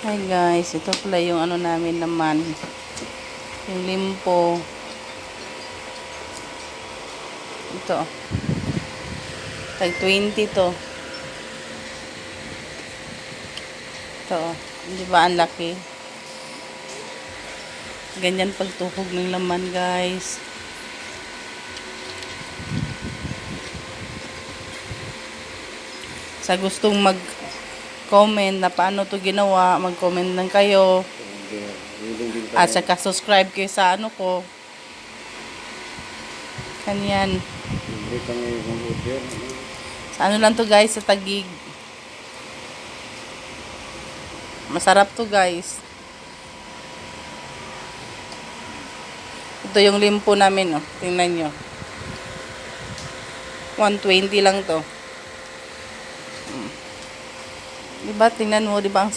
Hi guys, ito pala yung ano namin naman. Yung limpo. Ito. Tag 20 to. Ito. Di ba ang laki? Ganyan pagtuhog ng laman guys. Sa gustong mag-comment na paano to ginawa, mag-comment lang kayo. At saka subscribe kayo sa ano ko. Kanyan. Sa ano lang to guys, sa Taguig. Masarap to guys. Ito yung limpo namin, oh. Tingnan nyo. 120 lang to. Diba? Tingnan mo, diba? Ang